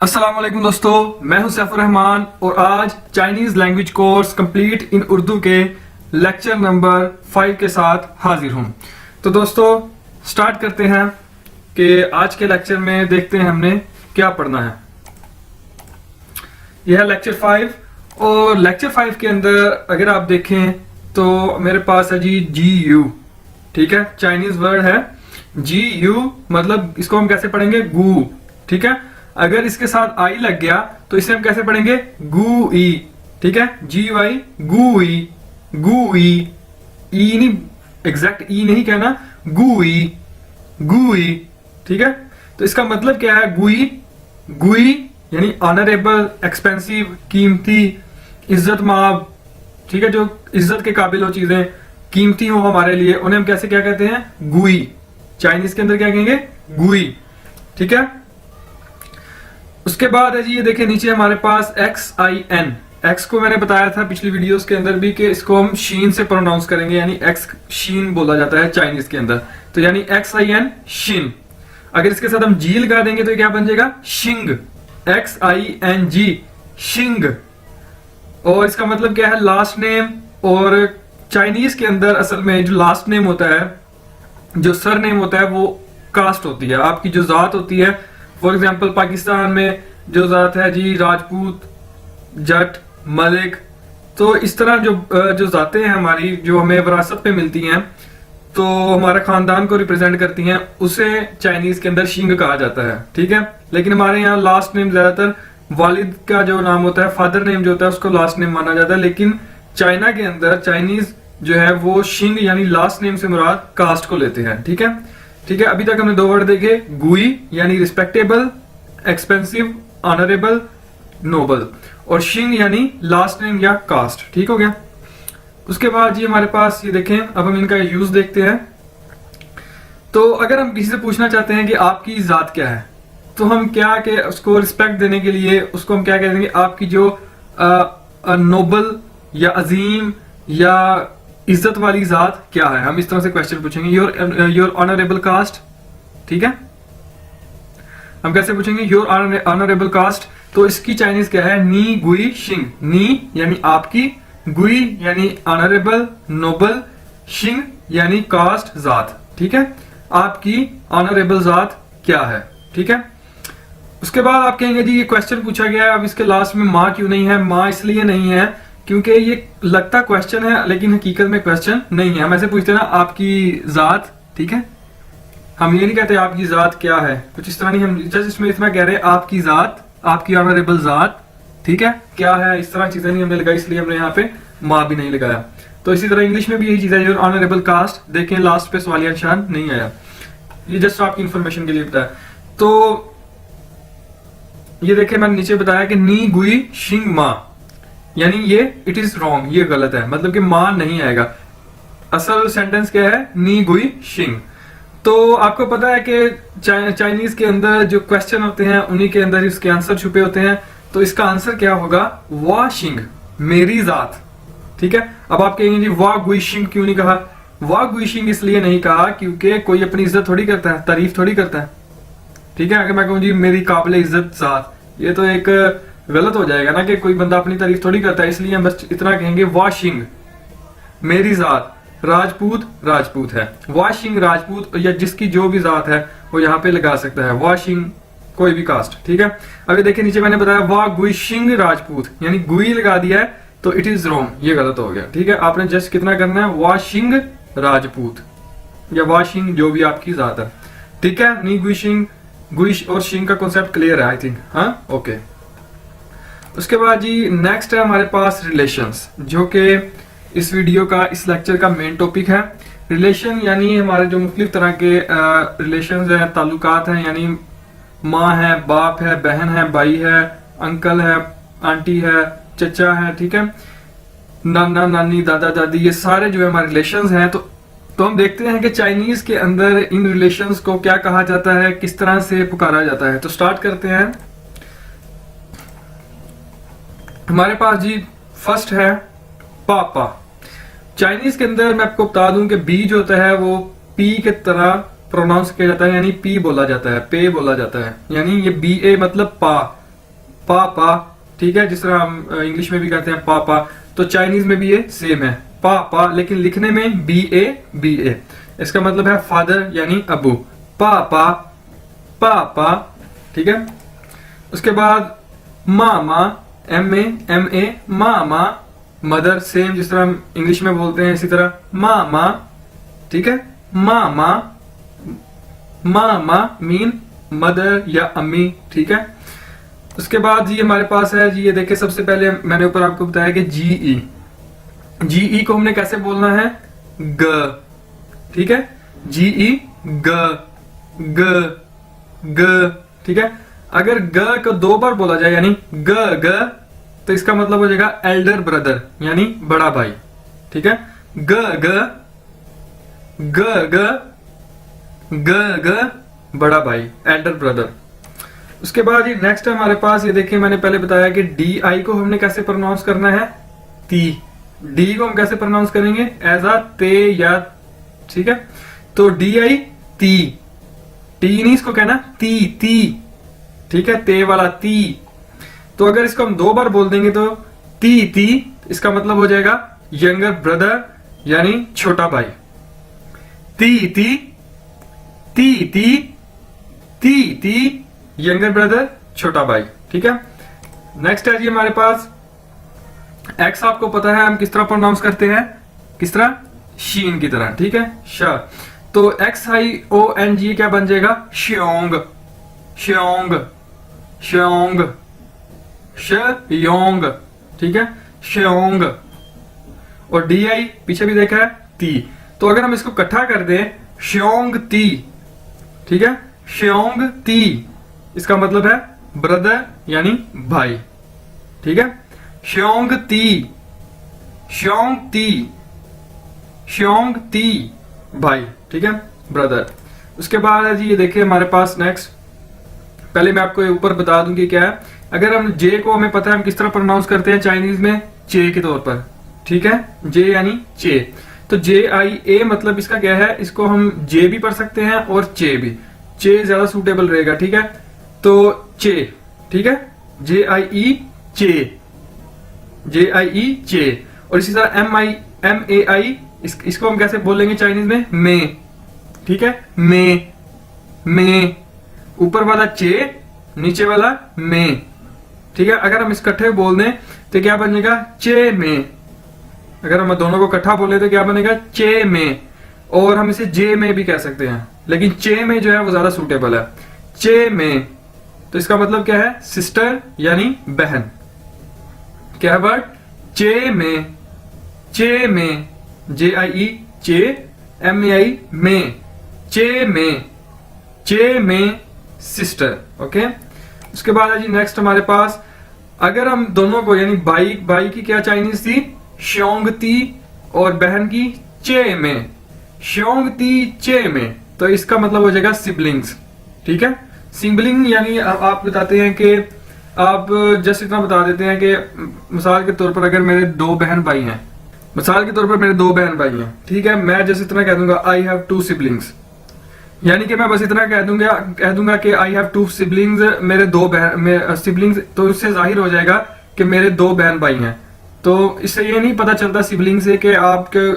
अस्सलाम वालेकुम दोस्तों, मैं हूं सैफुर रहमान और आज Chinese language course complete in Urdu के लेक्चर नंबर 5 के साथ हाजिर हूं। तो दोस्तों स्टार्ट करते हैं कि आज के लेक्चर में देखते हैं हमने क्या पढ़ना है। यह है लेक्चर 5 और लेक्चर 5 के अंदर अगर आप देखें तो मेरे पास है जी GU, ठीक है, चाइनीज वर्ड है GU, मतलब इसको हम कैसे पढ़ेंगे गू, ठीक है। अगर इसके साथ आई लग गया तो इसे हम कैसे पढ़ेंगे गू ई, ठीक है, GY गू ई, गू ई नहीं, एग्जैक्ट ई नहीं कहना, गू ई, ठीक है। तो इसका मतलब क्या है गुई, गुई यानी ऑनरेबल, एक्सपेंसिव, कीमती, इज्जत माब, ठीक है, जो इज्जत के काबिल हो, चीजें कीमती हो हमारे लिए, उन्हें हम कैसे क्या कहते हैं गुई, चाइनीज के अंदर क्या कहेंगे गुई, ठीक है। उसके बाद है जी ये देखिए नीचे हमारे पास XIN, एक्स को मैंने बताया था पिछली वीडियोस के अंदर भी कि इसको हम शीन से प्रोनाउंस करेंगे, यानी एक्स शीन बोला जाता है चाइनीज के अंदर, तो यानी XIN शीन। अगर इसके साथ हम जी लगा देंगे तो क्या बन जाएगा शिंग, XING शिंग। और इसका मतलब क्या है लास्ट नेम, और चाइनीज के अंदर असल में जो लास्ट नेम होता है, जो सर नेम होता है, वो कास्ट होती है, आपकी जो जात होती है। फॉर एग्जाम्पल पाकिस्तान में जो जात है जी राजपूत, जट, मलिक, तो इस तरह जो जातें हैं हमारी, जो हमें विरासत पे मिलती हैं, तो हमारे खानदान को रिप्रेजेंट करती हैं, उसे चाइनीज के अंदर शिंग कहा जाता है, ठीक है। लेकिन हमारे यहाँ लास्ट नेम ज्यादातर वालिद का जो नाम होता है, फादर नेम जो होता है, उसको लास्ट नेम माना जाता है। लेकिन चाइना के अंदर चाइनीज जो है वो शिंग यानी लास्ट नेम से मुराद कास्ट को लेते हैं, ठीक है, ठीक है। अभी तक हमने दो वर्ड देखे, गुई यानी रिस्पेक्टेबल, एक्सपेंसिव, ऑनरेबल, नोबल, और शिंग यानी लास्ट नेम या कास्ट, ठीक हो गया। उसके बाद ये हमारे पास ये देखें, अब हम इनका यूज देखते हैं। तो अगर हम किसी से पूछना चाहते हैं कि आपकी जात क्या है, तो हम क्या के उसको रिस्पेक्ट देने के लिए उसको हम क्या कह देंगे, आपकी जो नोबल या अजीम या इज्जत वाली जात क्या है, हम इस तरह से क्वेश्चन पूछेंगे। योर ऑनरेबल कास्ट, ठीक है, हम कैसे पूछेंगे योर ऑनरेबल कास्ट, तो इसकी चाइनीज क्या है नी गुई शिंग, नी यानी आपकी, गुई यानी ऑनरेबल, नोबल, शिंग यानी कास्ट जात, ठीक है, आपकी ऑनरेबल जात क्या है, ठीक है। उसके बाद आप कहेंगे जी ये क्वेश्चन पूछा गया है, अब इसके लास्ट में माँ क्यों नहीं है। माँ इसलिए नहीं है क्योंकि ये लगता क्वेश्चन है लेकिन हकीकत में क्वेश्चन नहीं है। हम ऐसे पूछते हैं ना आपकी जात, ठीक है, हम ये नहीं कहते आपकी जात क्या है, कुछ इस तरह नहीं, हम जस्ट इसमें इतना कह रहे हैं आपकी जात, आपकी ऑनरेबल जात, ठीक है, क्या है, इस तरह चीजें नहीं हमने लगाई, इसलिए हमने यहाँ पे माँ भी नहीं लगाया। तो इसी तरह इंग्लिश में भी यही चीज है, योर ऑनरेबल कास्ट, देखें लास्ट पे सवालिया निशान नहीं आया, ये जस्ट आपकी इंफॉर्मेशन के लिए बताया। तो ये देखें मैंने नीचे बताया कि नी गुई शिंग माँ, यानी ये इट इज रॉन्ग, ये गलत है, मतलब कि मां नहीं आएगा। असल सेंटेंस क्या है नी गुई शिंग। तो आपको पता है कि चाइनीज के अंदर जो क्वेश्चन होते हैं उन्हीं के अंदर इसके आंसर छुपे होते हैं। तो इसका आंसर क्या होगा वाह शिंग, मेरी जात, ठीक है। अब आप कहेंगे जी वाह गुई शिंग क्यों नहीं कहा। वाह गुई शिंग इसलिए नहीं कहा क्योंकि कोई अपनी इज्जत थोड़ी करता है, तारीफ थोड़ी करता है, ठीक है। अगर मैं कहूँ जी मेरी काबिल इज्जत जात, ये तो एक गलत हो जाएगा ना, कि कोई बंदा अपनी तारीफ थोड़ी करता है। इसलिए हम बस इतना कहेंगे वाशिंग, मेरी जात, राजपूत, राजपूत है, वाशिंग राजपूत, या जिसकी जो भी जात है वो यहाँ पे लगा सकता है, वाशिंग कोई भी कास्ट, ठीक है। अभी देखिए नीचे मैंने बताया वाह गुइशिंग राजपूत, यानी गुई लगा दिया है तो इट इज रॉन्ग, ये गलत हो गया, ठीक है। आपने जस्ट कितना करना है वाशिंग राजपूत या वाशिंग जो भी आपकी जात है, ठीक है। नी गुइशिंग, गुइश और शिंग का कॉन्सेप्ट क्लियर है आई थिंक, हाँ ओके। उसके बाद जी नेक्स्ट है हमारे पास रिलेशंस, जो कि इस वीडियो का, इस लेक्चर का मेन टॉपिक है। रिलेशन यानी हमारे जो मुख्तलिफ तरह के रिलेशंस हैं, ताल्लुकात हैं, यानी माँ है, बाप है, बहन है, भाई है, अंकल है, आंटी है, चचा है, ठीक है, नाना नानी, दादा दादी, ये सारे जो है हमारे रिलेशंस हैं। तो हम देखते हैं कि चाइनीज के अंदर इन रिलेशंस को क्या कहा जाता है, किस तरह से पुकारा जाता है। तो स्टार्ट करते हैं। हमारे पास जी फर्स्ट है पापा। चाइनीज के अंदर मैं आपको बता दूं कि बी जो होता है वो पी के तरह प्रोनाउंस किया जाता है, यानी पी बोला जाता है, पे बोला जाता है, यानी ये बी ए मतलब पा, पापा, ठीक है, जिस तरह हम इंग्लिश में भी कहते हैं पापा, तो चाइनीज में भी ये सेम है पापा, लेकिन लिखने में BA। इसका मतलब है फादर यानी अबू, पापा पापा, ठीक है। उसके बाद मामा, MA मामा, मदर सेम जिस तरह हम इंग्लिश में बोलते हैं इसी तरह मामा, ठीक है, मामा। मामा मीन मदर या अम्मी, ठीक है। उसके बाद ये हमारे पास है जी, ये देखिए सबसे पहले मैंने ऊपर आपको बताया कि GE को हमने कैसे बोलना है, ग, ठीक है, GE ग, ठीक है। अगर ग को 2 बार बोला जाए यानी ग, तो इसका मतलब हो जाएगा एल्डर ब्रदर यानी बड़ा भाई, ठीक है, ग बड़ा भाई, एल्डर ब्रदर। उसके बाद ये नेक्स्ट है हमारे पास, ये देखिए मैंने पहले बताया कि DI को हमने कैसे प्रोनाउंस करना है, ती। डी को हम कैसे प्रोनाउंस करेंगे, एज अ ते या, ठीक है। तो DI ती, टी नहीं इसको कहना, ती, ठीक है, ते वाला ती। तो अगर इसको हम 2 बार बोल देंगे तो ती, इसका मतलब हो जाएगा यंगर ब्रदर यानी छोटा भाई, ती यंगर ब्रदर छोटा भाई, ठीक है। नेक्स्ट है जी हमारे पास एक्स, आपको पता है हम किस तरह प्रोनाउंस करते हैं, किस तरह, शीन की तरह, ठीक है, श। तो XIONG क्या बन जाएगा, श्योंग, ठीक है, श्योंग। और DI पीछे भी देखा है ती, तो अगर हम इसको इकट्ठा कर दें श्योंग ती, ठीक है, श्योंग ती, इसका मतलब है ब्रदर यानी भाई, ठीक है, श्योंग ती भाई, ठीक है, ब्रदर। उसके बाद है जी ये देखिए हमारे पास नेक्स्ट, पहले मैं आपको ऊपर बता दूं कि क्या है। अगर हम जे को, हमें पता है हम किस तरह प्रोनाउंस करते हैं चाइनीज में, चे के तौर पर, ठीक है, जे यानी चे। तो JIA मतलब इसका क्या है, इसको हम जे भी पढ़ सकते हैं और चे भी, चे ज्यादा सूटेबल रहेगा, ठीक है। तो चे, ठीक है, JIE चे। और इसी तरह MAI, इसको हम कैसे बोलेंगे चाइनीज में, मे, ठीक है, मे, ऊपर वाला चे, नीचे वाला मे, ठीक है। अगर हम इकट्ठे बोल दें तो क्या बनेगा, चे में। अगर हम दोनों को इकट्ठा बोले तो क्या बनेगा, चे में। और हम इसे जे में भी कह सकते हैं, लेकिन चे में जो है वो ज्यादा सूटेबल है, चे में। तो इसका मतलब क्या है, सिस्टर यानी बहन। क्या वर्ड, चे में, JIE चे, MAI में, चे में सिस्टर, ओके। उसके बाद है जी नेक्स्ट हमारे पास, अगर हम दोनों को यानी भाई की क्या चाइनीज थी, श्योंगती, और बहन की चे में, श्योंगती चे में, तो इसका मतलब हो जाएगा सिबलिंग्स, ठीक है। सिबलिंग यानी आप बताते हैं कि आप जस्ट इतना बता देते हैं कि मिसाल के तौर पर अगर मेरे 2 बहन भाई हैं, ठीक है, मैं जैसे इतना कह दूंगा आई हैव 2 सिबलिंग्स, यानी कि मैं बस इतना कह दूंगा कि आई हैव 2 सिबलिंग्स, मेरे 2 बहन सिबलिंग्स, तो इससे जाहिर हो जाएगा कि मेरे 2 बहन भाई हैं। तो इससे ये नहीं पता चलता सिबलिंग से कि आपके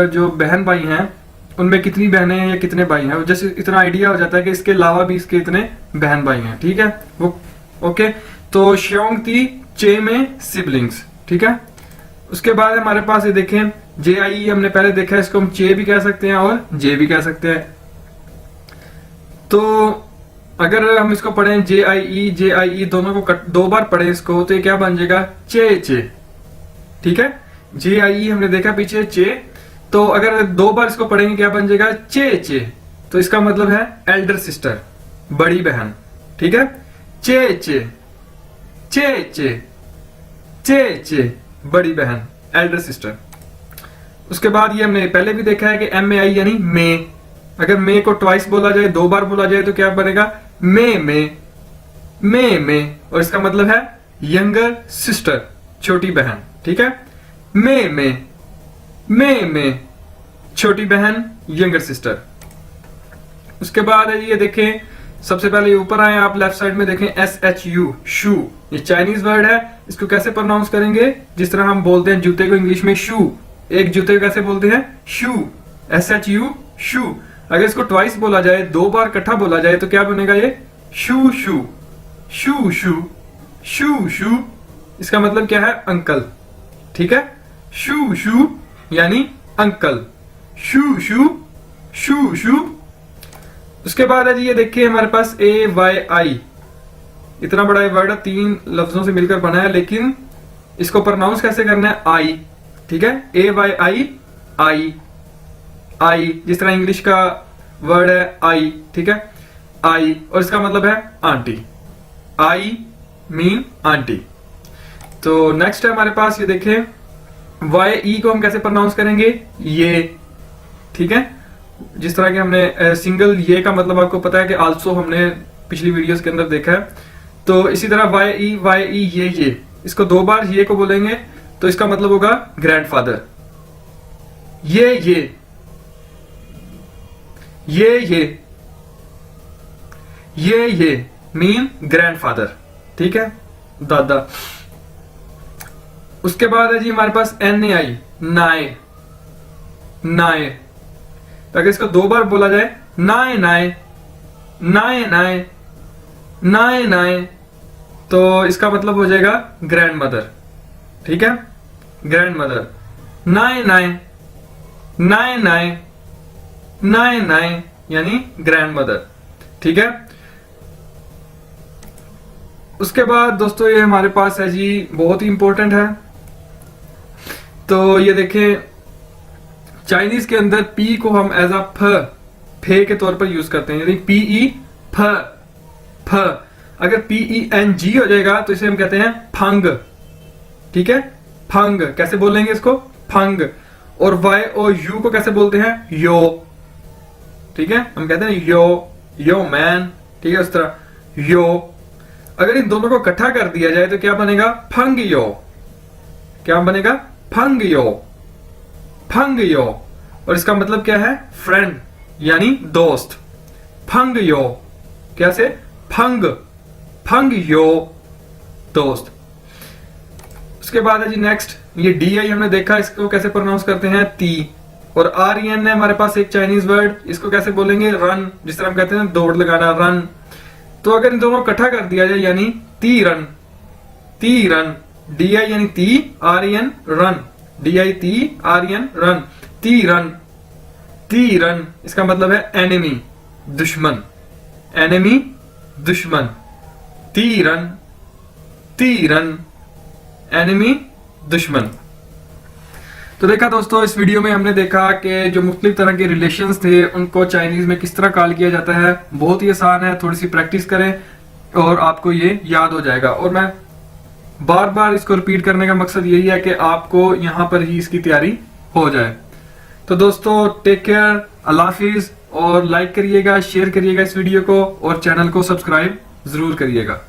जो बहन भाई हैं उनमें कितनी बहनें हैं या कितने भाई हैं, जैसे इतना आइडिया हो जाता है कि इसके अलावा भी इसके इतने बहन भाई हैं, ठीक है वो, ओके। तो श्योंगती चे में सिबलिंग्स, ठीक है। उसके बाद हमारे पास ये देखें JIE, हमने पहले देखा है, इसको हम चे भी कह सकते हैं और जे भी कह सकते हैं। तो अगर हम इसको पढ़ें JIE दोनों को 2 बार पढ़े इसको, तो ये क्या बन जाएगा, चे, ठीक है। JIE हमने देखा पीछे चे, तो अगर 2 बार इसको पढ़ेंगे क्या बन जाएगा, चे, तो इसका मतलब है एल्डर सिस्टर, बड़ी बहन, ठीक है, चे, बड़ी बहन, एल्डर सिस्टर। उसके बाद ये हमने पहले भी देखा है कि MAI यानी में, अगर में को ट्वाइस बोला जाए, 2 बार बोला जाए तो क्या बनेगा, में, और इसका मतलब है यंगर सिस्टर, छोटी बहन, ठीक है, में, छोटी बहन, यंगर सिस्टर। उसके बाद ये देखें सबसे पहले ये ऊपर आए आप लेफ्ट साइड में देखें SHU, शू। ये चाइनीज वर्ड है, इसको कैसे प्रोनाउंस करेंगे? जिस तरह हम बोलते हैं जूते को इंग्लिश में शू, एक जूते को कैसे बोलते हैं? शू, SHU, शू। अगर इसको ट्वाइस बोला जाए, 2 बार इकट्ठा बोला जाए तो क्या बनेगा? ये शू शू, शू शू, शू शू। इसका मतलब क्या है? अंकल। ठीक है, शू शू यानी अंकल, शू शू, शू शू। उसके बाद है जी ये देखिए हमारे पास AYI, इतना बड़ा ये वर्ड है, 3 लफ्जों से मिलकर बना है, लेकिन इसको प्रोनाउंस कैसे करना है? आई। ठीक है, AYI, आई, आई, जिस तरह इंग्लिश का वर्ड है आई। ठीक है, आई, और इसका मतलब है आंटी। I mean aunty. तो नेक्स्ट है हमारे पास ये देखें YE को हम कैसे प्रोनाउंस करेंगे? ये। ठीक है, जिस तरह के हमने सिंगल ये का मतलब आपको पता है कि आल्सो हमने पिछली वीडियोस के अंदर देखा है। तो इसी तरह YE ये, इसको 2 बार ये को बोलेंगे तो इसका मतलब होगा ग्रैंडफादर। ये मीन ग्रैंडफादर। ठीक है, दादा। उसके बाद है जी हमारे पास NAI, नाए, नाए। तो अगर इसको 2 बार बोला जाए, नाए नाए, नाए नाए, नाए नाए, तो इसका मतलब हो जाएगा ग्रैंड मदर। ठीक है, ग्रैंड मदर। नाए नाए, नाए नाए, नाए नाए यानी ग्रैंड मदर। ठीक है, उसके बाद दोस्तों ये हमारे पास है जी बहुत ही इंपॉर्टेंट है। तो ये देखें चाइनीज के अंदर पी को हम एज अ फे के तौर पर यूज करते हैं, यानी PE फ। अगर PENG हो जाएगा तो इसे हम कहते हैं फंग। ठीक है, फंग कैसे बोलेंगे इसको? फंग। और YOU को कैसे बोलते हैं? यो। ठीक है, हम कहते हैं यो मैन। ठीक है, उस तरह यो। अगर इन दोनों को इकट्ठा कर दिया जाए तो क्या बनेगा? फंग यो। क्या बनेगा? फंग यो, फंग यो। और इसका मतलब क्या है? फ्रेंड यानी दोस्त। फंग यो, कैसे? फंग, फंग यो, दोस्त। उसके बाद है जी नेक्स्ट ये DI हमने देखा, इसको कैसे प्रोनाउंस करते हैं? ती। और REN है हमारे पास एक चाइनीज वर्ड, इसको कैसे बोलेंगे? रन। जिस तरह हम कहते हैं दौड़ लगाना, रन। तो अगर इन दोनों को इकट्ठा कर दिया जाए यानी ती रन, ती रन। DI यानी ती, REN रन, DI ती, REN रन, ती रन, ती रन। इसका मतलब है एनिमी, दुश्मन, एनिमी, दुश्मन। ती रन, ती रन, एनिमी, दुश्मन। तो देखा दोस्तों, इस वीडियो में हमने देखा कि जो मुख्तलिफ तरह के रिलेशंस थे उनको चाइनीज में किस तरह कॉल किया जाता है। बहुत ही आसान है, थोड़ी सी प्रैक्टिस करें और आपको ये याद हो जाएगा। और मैं बार बार इसको रिपीट करने का मकसद यही है कि आपको यहाँ पर ही इसकी तैयारी हो जाए। तो दोस्तों टेक केयर, अल्लाह हाफिज। और लाइक करिएगा, शेयर करिएगा इस वीडियो को, और चैनल को सब्सक्राइब जरूर करिएगा।